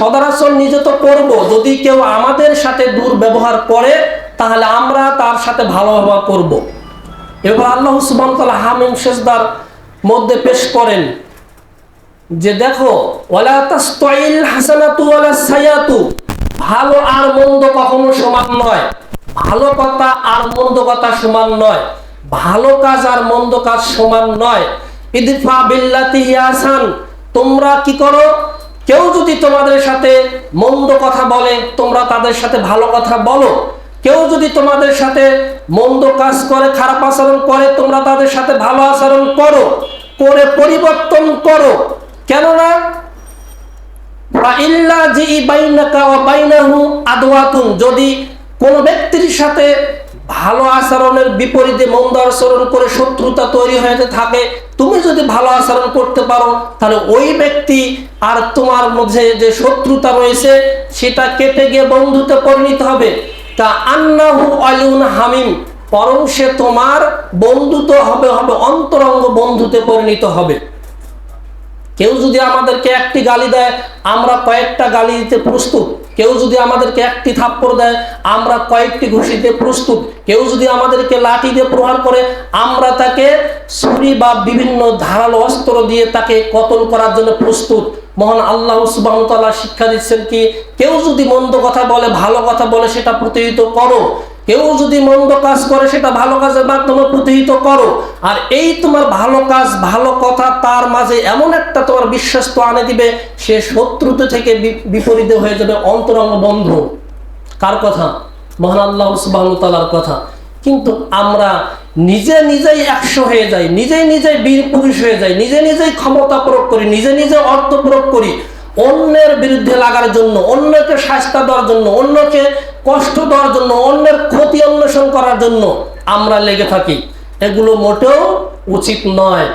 সদাচরণ নিজে তো করব, যদি কেউ আমাদের সাথে দুর্ব্যবহার করে তাহলে আমরা তার সাথে ভালো ব্যবহার করব। এবার আল্লাহ সুবহানাহু ওয়া তাআলা হামিম সেজদার মধ্যে পেশ করেন যে দেখো, ওয়ালা তাসতাইল হাসানাতু ওয়ালা সাইয়াতু, ভালো আর মন্দ কখনো সমান নয়, ভালো কথা আর মন্দ কথা সমান নয়, ভালো কাজ আর মন্দ কাজ সমান নয়। ইদফা বিল্লাতি হিয়া আহসান, তোমরা কি করো, কেউ যদি তোমাদের সাথে মন্দ কথা বলে তোমরা তাদের সাথে ভালো কথা বলো, কেউ যদি তোমাদের সাথে মন্দ কাজ করে, খারাপ আচরণ করে, তোমরা তাদের সাথে ভালো আচরণ করো, করে পরিবর্তন করো। কেননা যদি কোন ব্যক্তির সাথে ভালো আচরণের বিপরীতে মন্দ আচরণ করে শত্রুতা তৈরি হয়ে থাকে, তুমি যদি ভালো আচরণ করতে পারো তাহলে ওই ব্যক্তি আর তোমার মধ্যে যে শত্রুতা রয়েছে সেটা কেটে গিয়ে বন্ধুতে পরিণত হবে। তা আন্নাহু আলিউন হামিম, বরং সে তোমার বন্ধুত্ব হবে অন্তরঙ্গ বন্ধুতে পরিণত হবে। কেউ যদি আমাদেরকে একটি গালি দেয় আমরা কয়েকটা গালি দিতে প্রস্তুত, কেউ যদি আমাদেরকে একটি থাপ্পড় দেয় আমরা কয়েকটি ঘুষি দিতে প্রস্তুত, কেউ যদি আমাদেরকে লাঠি দিয়ে প্রহার করে আমরা তাকে ছুরি বা বিভিন্ন ধারালো অস্ত্র দিয়ে তাকে কতল করার জন্য প্রস্তুত। মহান আল্লাহ সুবহানাহু ওয়া তাআলা শিক্ষা দিচ্ছেন কি, কেউ যদি মন্দ কথা বলে ভালো কথা বলে সেটা প্রতিহিত করো, কেউ যদি মন্দ কাজ করে সেটা ভালো কাজের মাধ্যমে প্রতিহিত করো। আর এই তোমার ভালো কাজ ভালো কথা তার মাঝে এমন একটা তোমার বিশ্বাস আনে দিবে, সে শত্রুতা থেকে বিপরীত হয়ে যাবে অন্তরঙ্গ বন্ধু। কার কথা? মহান আল্লাহ সুবহানাহু ওয়া তাআলার কথা। কিন্তু আমরা নিজেই 100 হয়ে যাই, নিজেই বীর পুরুষ হয়ে যাই, নিজেই ক্ষমতা প্রয়োগ করি, নিজে অর্থ প্রয়োগ করি অন্যের বিরুদ্ধে লাগার জন্য, অন্যকে শাস্তি দেওয়ার জন্য, অন্যকে কষ্ট দেওয়ার জন্য, অন্যের ক্ষতি অন্বেষণ করার জন্য আমরা লেগে থাকি। এগুলো মোটেও উচিত নয়।